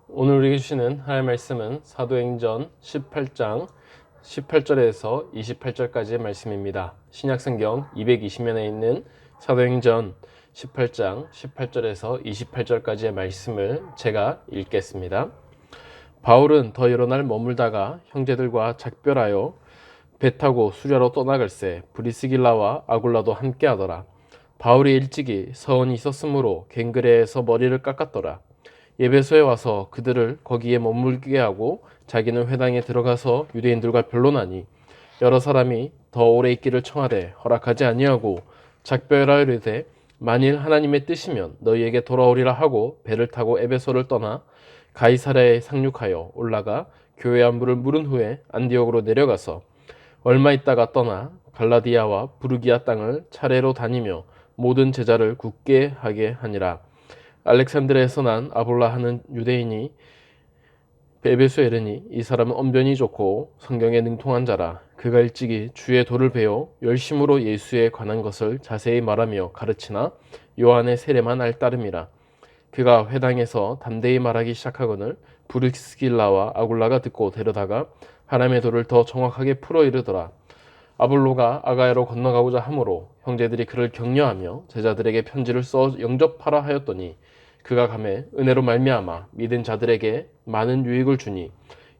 오늘 우리에게 주시는 하나님의 말씀은 사도행전 18장 18절에서 28절까지의 말씀입니다. 신약성경 220면에 있는 사도행전 18장 18절에서 28절까지의 말씀을 제가 읽겠습니다. 바울은 더 여러 날 머물다가 형제들과 작별하여 배 타고 수리아로 떠나갈새 브리스길라와 아굴라도 함께하더라. 바울이 일찍이 서원이 있었으므로 갱그레에서 머리를 깎았더라. 예배소에 와서 그들을 거기에 머물게 하고 자기는 회당에 들어가서 유대인들과 변론하니 여러 사람이 더 오래 있기를 청하되 허락하지 아니하고 작별하려되 만일 하나님의 뜻이면 너희에게 돌아오리라 하고 배를 타고 에베소를 떠나 가이사랴에 상륙하여 올라가 교회 안부를 물은 후에 안디옥으로 내려가서 얼마 있다가 떠나 갈라디아와 부르기아 땅을 차례로 다니며 모든 제자를 굳게 하게 하니라. 알렉산드리아에서 난 아볼라 하는 유대인이 에베소에 이르니 이 사람은 언변이 좋고 성경에 능통한 자라. 그가 일찍이 주의 도를 배워 열심으로 예수에 관한 것을 자세히 말하며 가르치나 요한의 세례만 알따름이라. 그가 회당에서 담대히 말하기 시작하거늘 브리스길라와 아굴라가 듣고 데려다가 하나님의 도를 더 정확하게 풀어 이르더라. 아볼로가 아가야로 건너가고자 하므로 형제들이 그를 격려하며 제자들에게 편지를 써 영접하라 하였더니 그가 가매 은혜로 말미암아 믿은 자들에게 많은 유익을 주니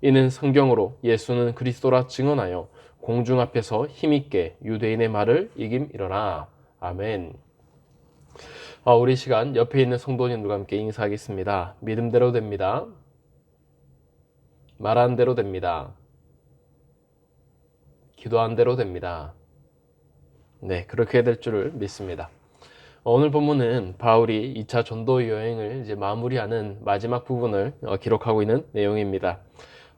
이는 성경으로 예수는 그리스도라 증언하여 공중 앞에서 힘있게 유대인의 말을 이김이러라. 아멘. 우리 시간 옆에 있는 성도님들과 함께 인사하겠습니다. 믿음대로 됩니다. 말한 대로 됩니다. 기도한 대로 됩니다. 네, 그렇게 될 줄을 믿습니다. 오늘 본문은 바울이 2차 전도 여행을 이제 마무리하는 마지막 부분을 기록하고 있는 내용입니다.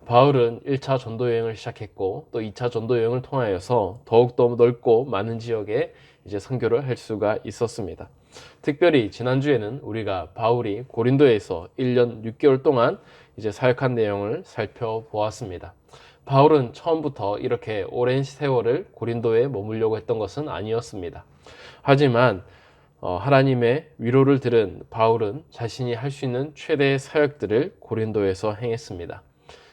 바울은 1차 전도 여행을 시작했고 또 2차 전도 여행을 통하여서 더욱더 넓고 많은 지역에 이제 선교를 할 수가 있었습니다. 특별히 지난주에는 우리가 바울이 고린도에서 1년 6개월 동안 이제 사역한 내용을 살펴보았습니다. 바울은 처음부터 이렇게 오랜 세월을 고린도에 머물려고 했던 것은 아니었습니다. 하지만 하나님의 위로를 들은 바울은 자신이 할 수 있는 최대의 사역들을 고린도에서 행했습니다.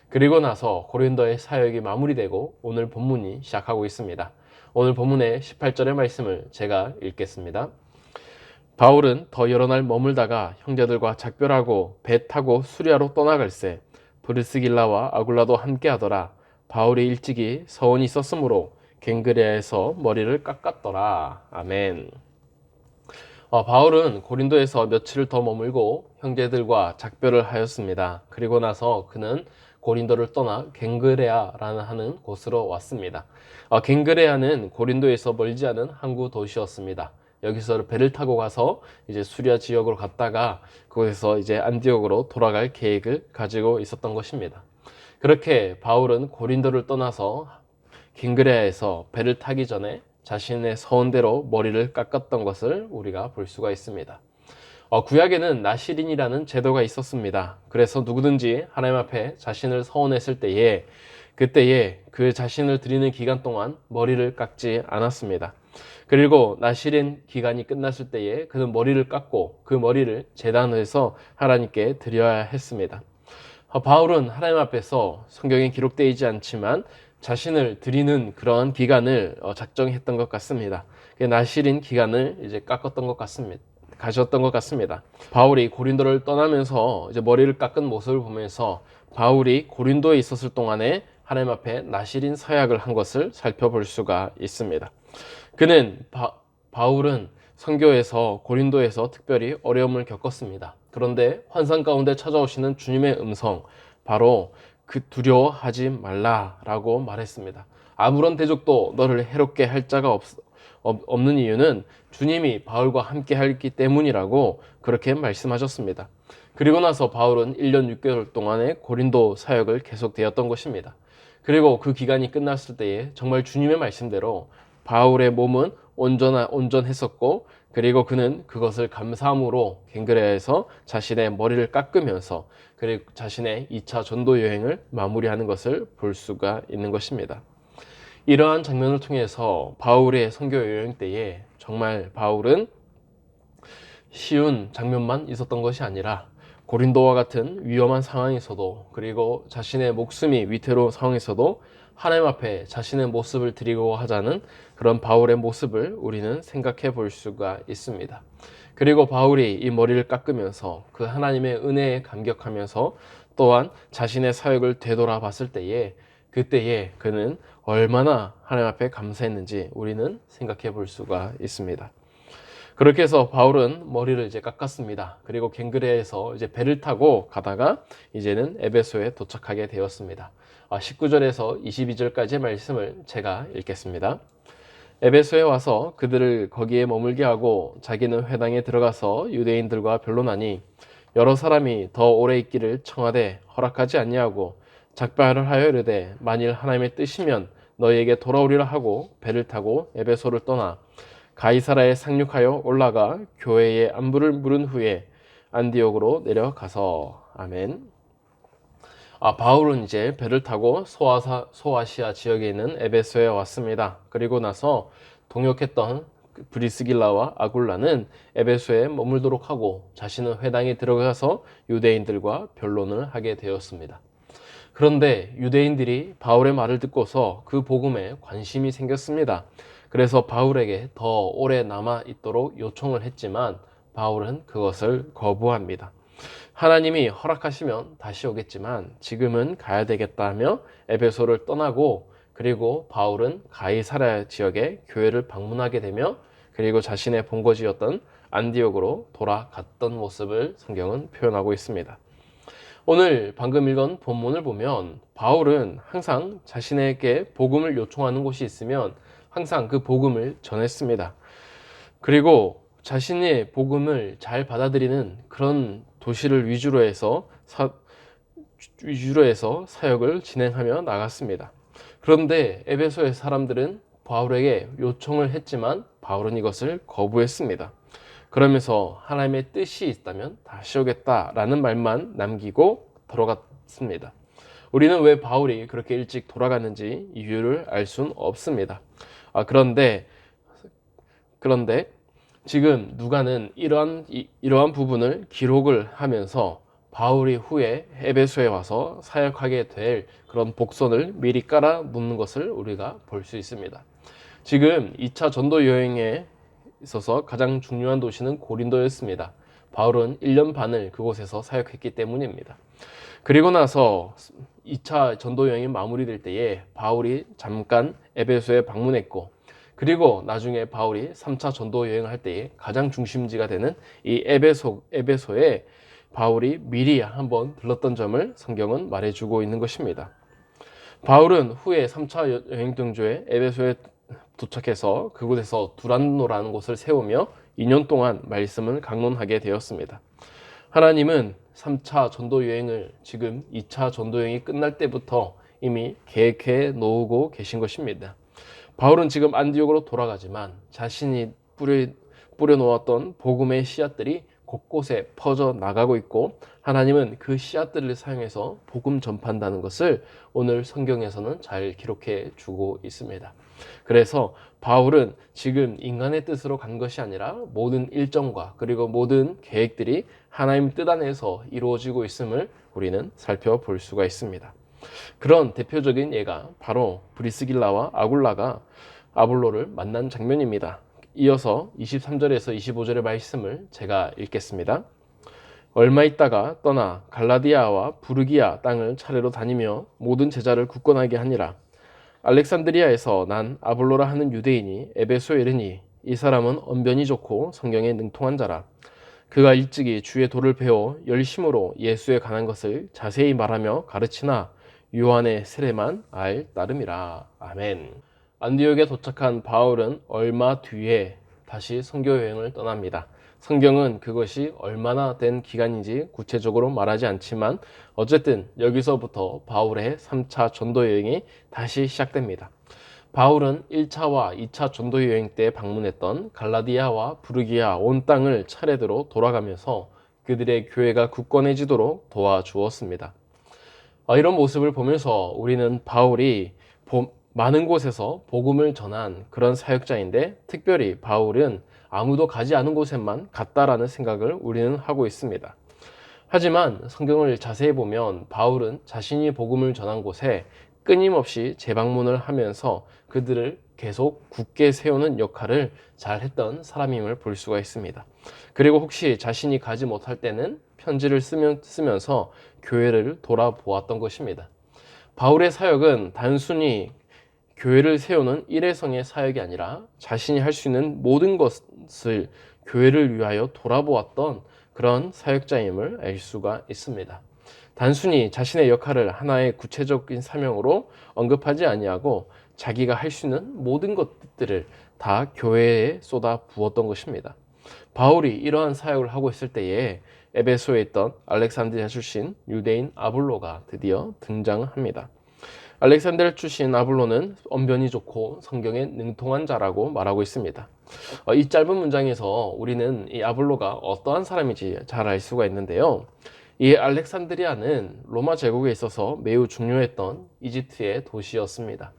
그리고 나서 고린도의 사역이 마무리되고 오늘 본문이 시작하고 있습니다. 오늘 본문의 18절의 말씀을 제가 읽겠습니다. 바울은 더 여러 날 머물다가 형제들과 작별하고 배 타고 수리아로 떠나갈새 브리스길라와 아굴라도 함께하더라. 바울이 일찍이 서원이 있었으므로 갱그레아에서 머리를 깎았더라. 아멘. 바울은 고린도에서 며칠을 더 머물고 형제들과 작별을 하였습니다. 그리고 나서 그는 고린도를 떠나 갱그레아라는 하는 곳으로 왔습니다. 갱그레아는 고린도에서 멀지 않은 항구 도시였습니다. 여기서 배를 타고 가서 이제 수리아 지역으로 갔다가 그곳에서 이제 안디옥으로 돌아갈 계획을 가지고 있었던 것입니다. 그렇게 바울은 고린도를 떠나서 갱그레아에서 배를 타기 전에 자신의 서원대로 머리를 깎았던 것을 우리가 볼 수가 있습니다. 구약에는 나시린이라는 제도가 있었습니다. 그래서 누구든지 하나님 앞에 자신을 서원했을 때에 그때에 그 자신을 드리는 기간 동안 머리를 깎지 않았습니다. 그리고 나시린 기간이 끝났을 때에 그는 머리를 깎고 그 머리를 제단에서 하나님께 드려야 했습니다. 바울은 하나님 앞에서 성경에 기록되어 있지 않지만 자신을 드리는 그러한 기간을 작정했던 것 같습니다. 나시린 기간을 이제 깎았던 것 같습니다. 가졌던 것 같습니다. 바울이 고린도를 떠나면서 이제 머리를 깎은 모습을 보면서 바울이 고린도에 있었을 동안에 하나님 앞에 나시린 서약을 한 것을 살펴볼 수가 있습니다. 바울은 선교에서 고린도에서 특별히 어려움을 겪었습니다. 그런데 환상 가운데 찾아오시는 주님의 음성, 바로 그 두려워하지 말라라고 말했습니다. 아무런 대적도 너를 해롭게 할 자가 없는 이유는 주님이 바울과 함께 하기 때문이라고 그렇게 말씀하셨습니다. 그리고 나서 바울은 1년 6개월 동안의 고린도 사역을 계속되었던 것입니다. 그리고 그 기간이 끝났을 때에 정말 주님의 말씀대로 바울의 몸은 온전했었고 그리고 그는 그것을 감사함으로 갱그레아에서 자신의 머리를 깎으면서 그리고 자신의 2차 전도 여행을 마무리하는 것을 볼 수가 있는 것입니다. 이러한 장면을 통해서 바울의 선교 여행 때에 정말 바울은 쉬운 장면만 있었던 것이 아니라 고린도와 같은 위험한 상황에서도, 그리고 자신의 목숨이 위태로운 상황에서도 하나님 앞에 자신의 모습을 드리고 하자는 그런 바울의 모습을 우리는 생각해 볼 수가 있습니다. 그리고 바울이 이 머리를 깎으면서 그 하나님의 은혜에 감격하면서 또한 자신의 사역을 되돌아봤을 때에, 그때에 그는 얼마나 하나님 앞에 감사했는지 우리는 생각해 볼 수가 있습니다. 그렇게 해서 바울은 머리를 이제 깎았습니다. 그리고 갱그레에서 이제 배를 타고 가다가 이제는 에베소에 도착하게 되었습니다. 19절에서 22절까지의 말씀을 제가 읽겠습니다. 에베소에 와서 그들을 거기에 머물게 하고 자기는 회당에 들어가서 유대인들과 변론하니 여러 사람이 더 오래 있기를 청하되 허락하지 아니하고 작별을 하여 이르되 만일 하나님의 뜻이면 너희에게 돌아오리라 하고 배를 타고 에베소를 떠나 가이사라에 상륙하여 올라가 교회의 안부를 물은 후에 안디옥으로 내려가서. 아멘. 바울은 이제 배를 타고 소아시아 지역에 있는 에베소에 왔습니다. 그리고 나서 동역했던 브리스길라와 아굴라는 에베소에 머물도록 하고 자신은 회당에 들어가서 유대인들과 변론을 하게 되었습니다. 그런데 유대인들이 바울의 말을 듣고서 그 복음에 관심이 생겼습니다. 그래서 바울에게 더 오래 남아 있도록 요청을 했지만 바울은 그것을 거부합니다. 하나님이 허락하시면 다시 오겠지만 지금은 가야 되겠다 하며 에베소를 떠나고, 그리고 바울은 가이사랴 지역의 교회를 방문하게 되며 그리고 자신의 본거지였던 안디옥으로 돌아갔던 모습을 성경은 표현하고 있습니다. 오늘 방금 읽은 본문을 보면 바울은 항상 자신에게 복음을 요청하는 곳이 있으면 항상 그 복음을 전했습니다. 그리고 자신의 복음을 잘 받아들이는 그런 도시를 위주로 해서 사역을 진행하며 나갔습니다. 그런데 에베소의 사람들은 바울에게 요청을 했지만 바울은 이것을 거부했습니다. 그러면서 하나님의 뜻이 있다면 다시 오겠다라는 말만 남기고 돌아갔습니다. 우리는 왜 바울이 그렇게 일찍 돌아갔는지 이유를 알 수는 없습니다. 그런데 지금 누가는 이러한 부분을 기록을 하면서 바울이 후에 에베소에 와서 사역하게 될 그런 복선을 미리 깔아 묻는 것을 우리가 볼 수 있습니다. 지금 2차 전도 여행에 있어서 가장 중요한 도시는 고린도였습니다. 바울은 1년 반을 그곳에서 사역했기 때문입니다. 그리고 나서 2차 전도 여행이 마무리될 때에 바울이 잠깐 에베소에 방문했고, 그리고 나중에 바울이 3차 전도 여행을 할 때에 가장 중심지가 되는 이 에베소에 바울이 미리 한번 들렀던 점을 성경은 말해주고 있는 것입니다. 바울은 후에 3차 여행 등조에 에베소에 도착해서 그곳에서 두란노라는 곳을 세우며 2년 동안 말씀을 강론하게 되었습니다. 하나님은 3차 전도 여행을 지금 2차 전도 여행이 끝날 때부터 이미 계획해 놓고 계신 것입니다. 바울은 지금 안디옥으로 돌아가지만 자신이 뿌려놓았던 복음의 씨앗들이 곳곳에 퍼져 나가고 있고, 하나님은 그 씨앗들을 사용해서 복음 전파한다는 것을 오늘 성경에서는 잘 기록해 주고 있습니다. 그래서 바울은 지금 인간의 뜻으로 간 것이 아니라 모든 일정과 그리고 모든 계획들이 하나님 뜻 안에서 이루어지고 있음을 우리는 살펴볼 수가 있습니다. 그런 대표적인 예가 바로 브리스길라와 아굴라가 아볼로를 만난 장면입니다. 이어서 23절에서 25절의 말씀을 제가 읽겠습니다. 얼마 있다가 떠나 갈라디아와 부르기아 땅을 차례로 다니며 모든 제자를 굳건하게 하니라. 알렉산드리아에서 난 아볼로라 하는 유대인이 에베소에 이르니 이 사람은 언변이 좋고 성경에 능통한 자라. 그가 일찍이 주의 도를 배워 열심으로 예수에 관한 것을 자세히 말하며 가르치나 요한의 세례만 알 따름이라. 아멘. 안디옥에 도착한 바울은 얼마 뒤에 다시 선교 여행을 떠납니다. 성경은 그것이 얼마나 된 기간인지 구체적으로 말하지 않지만 어쨌든 여기서부터 바울의 3차 전도 여행이 다시 시작됩니다. 바울은 1차와 2차 전도 여행 때 방문했던 갈라디아와 부르기아 온 땅을 차례대로 돌아가면서 그들의 교회가 굳건해지도록 도와주었습니다. 이런 모습을 보면서 우리는 바울이 많은 곳에서 복음을 전한 그런 사역자인데, 특별히 바울은 아무도 가지 않은 곳에만 갔다라는 생각을 우리는 하고 있습니다. 하지만 성경을 자세히 보면 바울은 자신이 복음을 전한 곳에 끊임없이 재방문을 하면서 그들을 계속 굳게 세우는 역할을 잘 했던 사람임을 볼 수가 있습니다. 그리고 혹시 자신이 가지 못할 때는 편지를 쓰면서 교회를 돌아보았던 것입니다. 바울의 사역은 단순히 교회를 세우는 일회성의 사역이 아니라 자신이 할 수 있는 모든 것을 교회를 위하여 돌아보았던 그런 사역자임을 알 수가 있습니다. 단순히 자신의 역할을 하나의 구체적인 사명으로 언급하지 아니하고 자기가 할 수 있는 모든 것들을 다 교회에 쏟아 부었던 것입니다. 바울이 이러한 사역을 하고 있을 때에 에베소에 있던 알렉산드리아 출신 유대인 아볼로가 드디어 등장합니다. 알렉산드리아 출신 아볼로는 언변이 좋고 성경에 능통한 자라고 말하고 있습니다. 이 짧은 문장에서 우리는 이 아볼로가 어떠한 사람인지 잘 알 수가 있는데요. 이 알렉산드리아는 로마 제국에 있어서 매우 중요했던 이집트의 도시였습니다.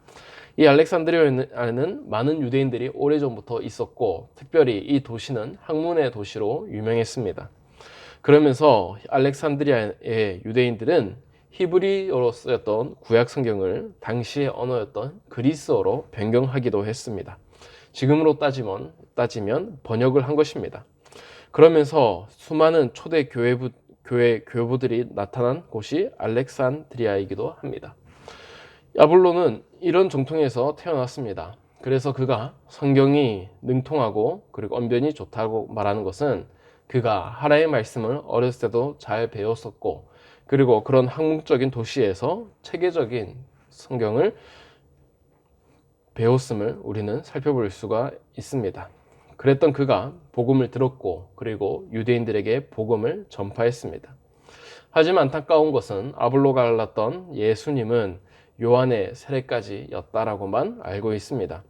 이 알렉산드리아에는 많은 유대인들이 오래전부터 있었고 특별히 이 도시는 학문의 도시로 유명했습니다. 그러면서 알렉산드리아의 유대인들은 히브리어로 쓰였던 구약 성경을 당시의 언어였던 그리스어로 변경하기도 했습니다. 지금으로 따지면 번역을 한 것입니다. 그러면서 수많은 초대 교회부들이 나타난 곳이 알렉산드리아이기도 합니다. 아볼로는 이런 정통에서 태어났습니다. 그래서 그가 성경이 능통하고 그리고 언변이 좋다고 말하는 것은 그가 하나님의 말씀을 어렸을 때도 잘 배웠었고 그리고 그런 학문적인 도시에서 체계적인 성경을 배웠음을 우리는 살펴볼 수가 있습니다. 그랬던 그가 복음을 들었고 그리고 유대인들에게 복음을 전파했습니다. 하지만 안타까운 것은 아볼로가 알랐던 예수님은 요한의 세례까지였다라고만 알고 있습니다.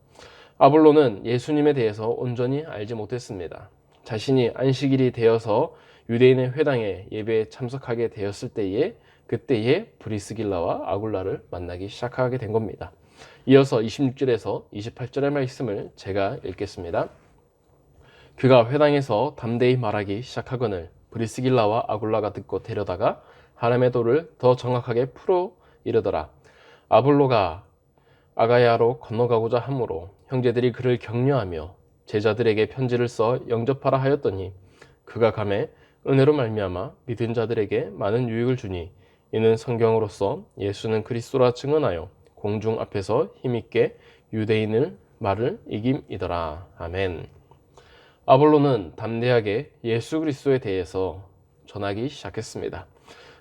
아볼로는 예수님에 대해서 온전히 알지 못했습니다. 자신이 안식일이 되어서 유대인의 회당에 예배에 참석하게 되었을 때에 그때에 브리스길라와 아굴라를 만나기 시작하게 된 겁니다. 이어서 26절에서 28절의 말씀을 제가 읽겠습니다. 그가 회당에서 담대히 말하기 시작하거늘 브리스길라와 아굴라가 듣고 데려다가 하나님의 도를 더 정확하게 풀어 이르더라. 아볼로가 아가야로 건너가고자 하므로 형제들이 그를 격려하며 제자들에게 편지를 써 영접하라 하였더니 그가 가매 은혜로 말미암아 믿은 자들에게 많은 유익을 주니 이는 성경으로서 예수는 그리스도라 증언하여 공중 앞에서 힘있게 유대인을 말을 이김이더라. 아멘. 아볼로는 담대하게 예수 그리스도에 대해서 전하기 시작했습니다.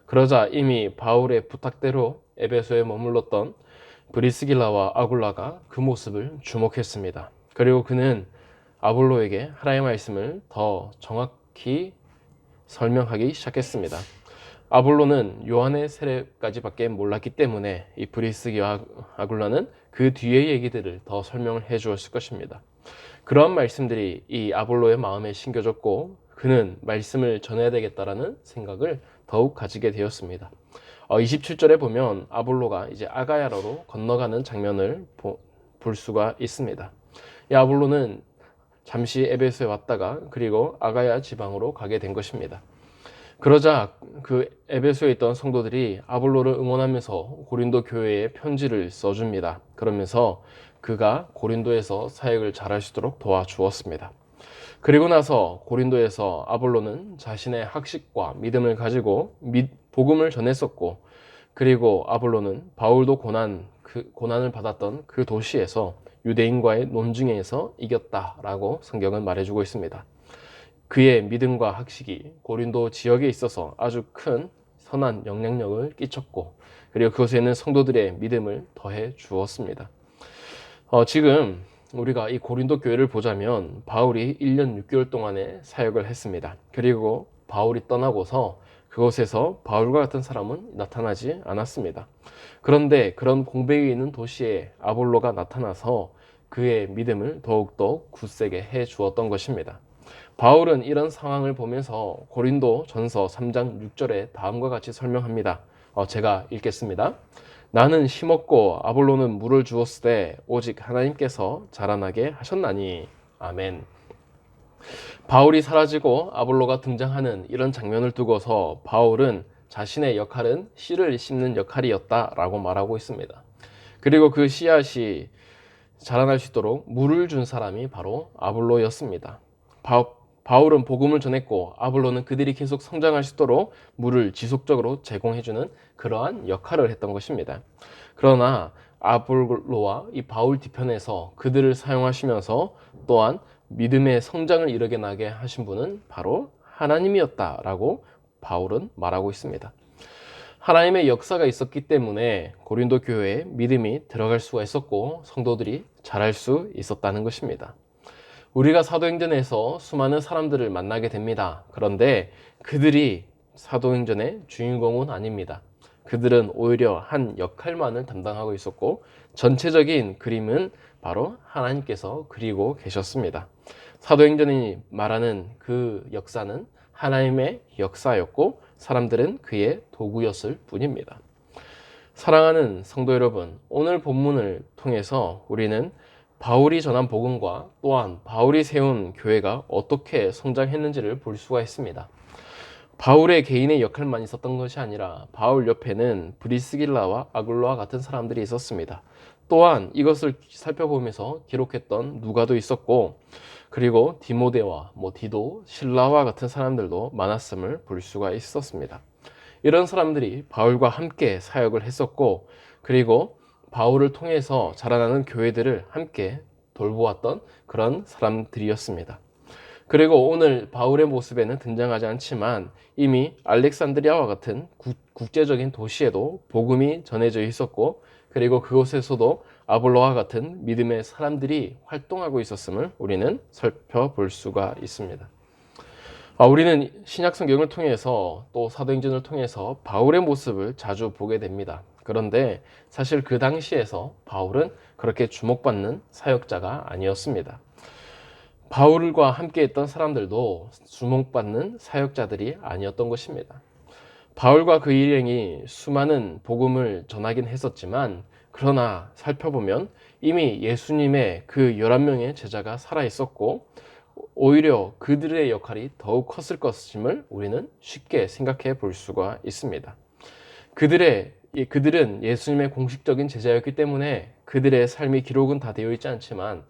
그러자 이미 바울의 부탁대로 에베소에 머물렀던 브리스길라와 아굴라가 그 모습을 주목했습니다. 그리고 그는 아볼로에게 하나님의 말씀을 더 정확히 설명하기 시작했습니다. 아볼로는 요한의 세례까지밖에 몰랐기 때문에 이 브리스기와 아굴라는 그 뒤의 얘기들을 더 설명을 해 주었을 것입니다. 그러한 말씀들이 이 아볼로의 마음에 심겨졌고 그는 말씀을 전해야 되겠다라는 생각을 더욱 가지게 되었습니다. 27절에 보면 아볼로가 이제 아가야로 건너가는 장면을 볼 수가 있습니다. 이 아볼로는 잠시 에베소에 왔다가 그리고 아가야 지방으로 가게 된 것입니다. 그러자 그 에베소에 있던 성도들이 아볼로를 응원하면서 고린도 교회에 편지를 써줍니다. 그러면서 그가 고린도에서 사역을 잘할 수 있도록 도와주었습니다. 그리고 나서 고린도에서 아볼로는 자신의 학식과 믿음을 가지고 복음을 전했었고 그리고 아볼로는 바울도 고난을 받았던 그 도시에서 유대인과의 논쟁에서 이겼다라고 성경은 말해주고 있습니다. 그의 믿음과 학식이 고린도 지역에 있어서 아주 큰 선한 영향력을 끼쳤고 그리고 그곳에 있는 성도들의 믿음을 더해 주었습니다. 지금 우리가 이 고린도 교회를 보자면 바울이 1년 6개월 동안의 사역을 했습니다. 그리고 바울이 떠나고서 그곳에서 바울과 같은 사람은 나타나지 않았습니다. 그런데 그런 공백이 있는 도시에 아볼로가 나타나서 그의 믿음을 더욱더 굳세게 해 주었던 것입니다. 바울은 이런 상황을 보면서 고린도 전서 3장 6절에 다음과 같이 설명합니다. 제가 읽겠습니다. 나는 심었고 아볼로는 물을 주었으되 오직 하나님께서 자라나게 하셨나니. 아멘. 바울이 사라지고 아볼로가 등장하는 이런 장면을 두고서 바울은 자신의 역할은 씨를 심는 역할이었다라고 말하고 있습니다. 그리고 그 씨앗이 자라날 수 있도록 물을 준 사람이 바로 아볼로였습니다. 바울은 복음을 전했고 아볼로는 그들이 계속 성장할 수 있도록 물을 지속적으로 제공해주는 그러한 역할을 했던 것입니다. 그러나 아볼로와 이 바울 뒤편에서 그들을 사용하시면서 또한 믿음의 성장을 이루게 나게 하신 분은 바로 하나님이었다라고 바울은 말하고 있습니다. 하나님의 역사가 있었기 때문에 고린도 교회에 믿음이 들어갈 수가 있었고 성도들이 자랄 수 있었다는 것입니다. 우리가 사도행전에서 수많은 사람들을 만나게 됩니다. 그런데 그들이 사도행전의 주인공은 아닙니다. 그들은 오히려 한 역할만을 담당하고 있었고 전체적인 그림은 바로 하나님께서 그리고 계셨습니다. 사도행전이 말하는 그 역사는 하나님의 역사였고 사람들은 그의 도구였을 뿐입니다. 사랑하는 성도 여러분, 오늘 본문을 통해서 우리는 바울이 전한 복음과 또한 바울이 세운 교회가 어떻게 성장했는지를 볼 수가 있습니다. 바울의 개인의 역할만 있었던 것이 아니라 바울 옆에는 브리스길라와 아굴로와 같은 사람들이 있었습니다. 또한 이것을 살펴보면서 기록했던 누가도 있었고 그리고 디모데와 디도, 실라와 같은 사람들도 많았음을 볼 수가 있었습니다. 이런 사람들이 바울과 함께 사역을 했었고 그리고 바울을 통해서 자라나는 교회들을 함께 돌보았던 그런 사람들이었습니다. 그리고 오늘 바울의 모습에는 등장하지 않지만 이미 알렉산드리아와 같은 국제적인 도시에도 복음이 전해져 있었고 그리고 그곳에서도 아볼로와 같은 믿음의 사람들이 활동하고 있었음을 우리는 살펴볼 수가 있습니다. 우리는 신약 성경을 통해서 또 사도행전을 통해서 바울의 모습을 자주 보게 됩니다. 그런데 사실 그 당시에서 바울은 그렇게 주목받는 사역자가 아니었습니다. 바울과 함께 했던 사람들도 주목받는 사역자들이 아니었던 것입니다. 바울과 그 일행이 수많은 복음을 전하긴 했었지만 그러나 살펴보면 이미 예수님의 그 11명의 제자가 살아있었고 오히려 그들의 역할이 더욱 컸을 것임을 우리는 쉽게 생각해 볼 수가 있습니다. 그들은 예수님의 공식적인 제자였기 때문에 그들의 삶의 기록은 다 되어 있지 않지만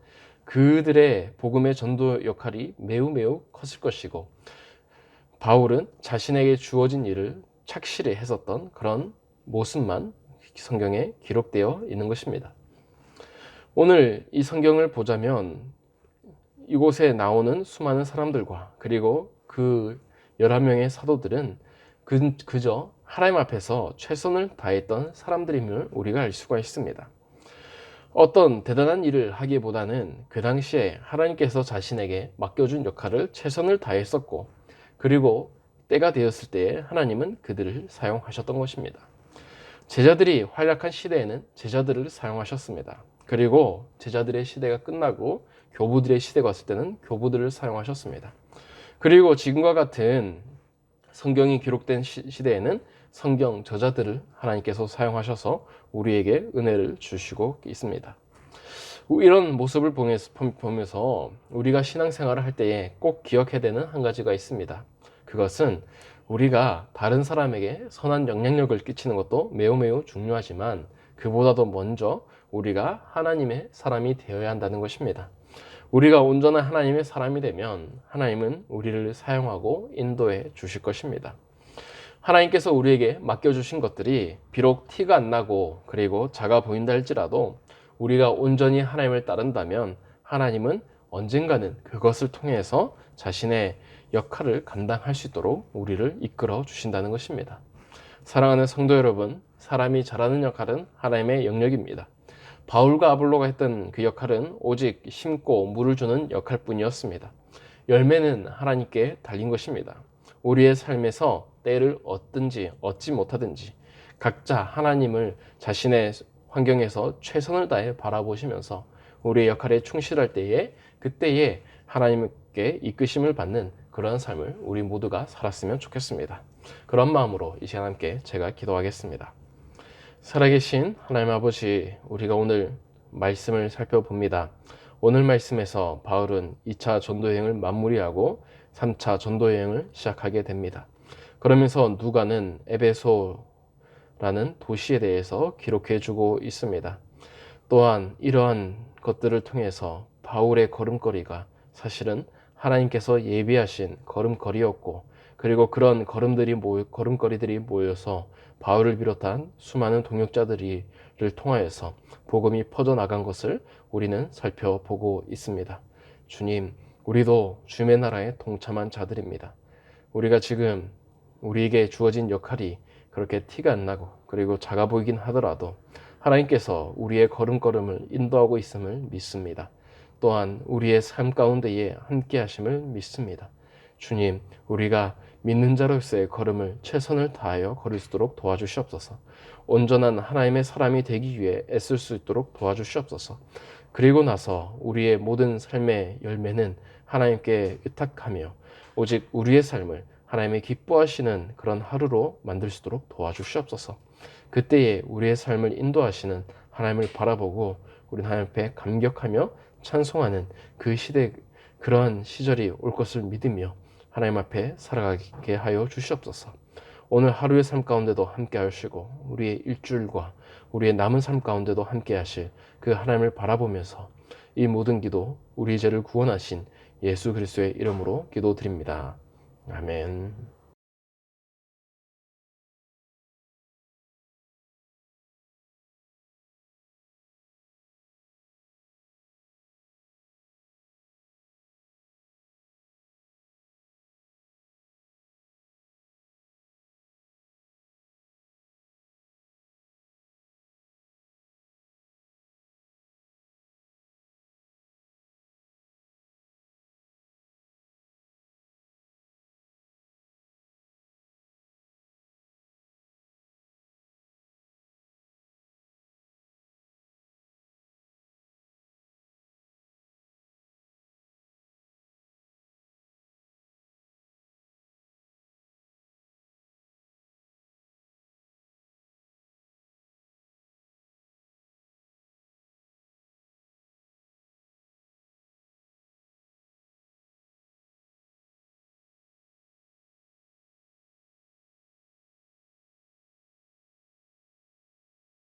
그들의 복음의 전도 역할이 매우 컸을 것이고 바울은 자신에게 주어진 일을 착실히 했었던 그런 모습만 성경에 기록되어 있는 것입니다. 오늘 이 성경을 보자면 이곳에 나오는 수많은 사람들과 그리고 그 11명의 사도들은 그저 하나님 앞에서 최선을 다했던 사람들임을 우리가 알 수가 있습니다. 어떤 대단한 일을 하기보다는 그 당시에 하나님께서 자신에게 맡겨준 역할을 최선을 다했었고 그리고 때가 되었을 때에 하나님은 그들을 사용하셨던 것입니다. 제자들이 활약한 시대에는 제자들을 사용하셨습니다. 그리고 제자들의 시대가 끝나고 교부들의 시대가 왔을 때는 교부들을 사용하셨습니다. 그리고 지금과 같은 성경이 기록된 시대에는 성경 저자들을 하나님께서 사용하셔서 우리에게 은혜를 주시고 있습니다. 이런 모습을 보면서 우리가 신앙생활을 할 때에 꼭 기억해야 되는 한 가지가 있습니다. 그것은 우리가 다른 사람에게 선한 영향력을 끼치는 것도 매우 중요하지만 그보다도 먼저 우리가 하나님의 사람이 되어야 한다는 것입니다. 우리가 온전한 하나님의 사람이 되면 하나님은 우리를 사용하고 인도해 주실 것입니다. 하나님께서 우리에게 맡겨주신 것들이 비록 티가 안 나고 그리고 작아 보인다 할지라도 우리가 온전히 하나님을 따른다면 하나님은 언젠가는 그것을 통해서 자신의 역할을 감당할 수 있도록 우리를 이끌어 주신다는 것입니다. 사랑하는 성도 여러분, 사람이 잘하는 역할은 하나님의 영역입니다. 바울과 아볼로가 했던 그 역할은 오직 심고 물을 주는 역할뿐이었습니다. 열매는 하나님께 달린 것입니다. 우리의 삶에서 때를 얻든지 얻지 못하든지 각자 하나님을 자신의 환경에서 최선을 다해 바라보시면서 우리의 역할에 충실할 때에 그때에 하나님께 이끄심을 받는 그런 삶을 우리 모두가 살았으면 좋겠습니다. 그런 마음으로 이 시간 함께 제가 기도하겠습니다. 살아계신 하나님 아버지, 우리가 오늘 말씀을 살펴봅니다. 오늘 말씀에서 바울은 2차 전도 여행을 마무리하고 3차 전도 여행을 시작하게 됩니다. 그러면서 누가는 에베소라는 도시에 대해서 기록해 주고 있습니다. 또한 이러한 것들을 통해서 바울의 걸음걸이가 사실은 하나님께서 예비하신 걸음걸이였고, 그리고 그런 걸음걸이들이 모여서 바울을 비롯한 수많은 동역자들을 통하여서 복음이 퍼져나간 것을 우리는 살펴보고 있습니다. 주님, 우리도 주님의 나라에 동참한 자들입니다. 우리가 지금 우리에게 주어진 역할이 그렇게 티가 안 나고 그리고 작아 보이긴 하더라도 하나님께서 우리의 걸음걸음을 인도하고 있음을 믿습니다. 또한 우리의 삶 가운데에 함께 하심을 믿습니다. 주님, 우리가 믿는 자로서의 걸음을 최선을 다하여 걸을 수 있도록 도와주시옵소서. 온전한 하나님의 사람이 되기 위해 애쓸 수 있도록 도와주시옵소서. 그리고 나서 우리의 모든 삶의 열매는 하나님께 의탁하며 오직 우리의 삶을 하나님의 기뻐하시는 그런 하루로 만들 수 있도록 도와주시옵소서. 그때에 우리의 삶을 인도하시는 하나님을 바라보고 우리는 하나님 앞에 감격하며 찬송하는 그 시대, 그러한 시절이 올 것을 믿으며 하나님 앞에 살아가게 하여 주시옵소서. 오늘 하루의 삶 가운데도 함께 하시고 우리의 일주일과 우리의 남은 삶 가운데도 함께 하실 그 하나님을 바라보면서 이 모든 기도 우리 죄를 구원하신 예수 그리스도의 이름으로 기도드립니다. 아멘.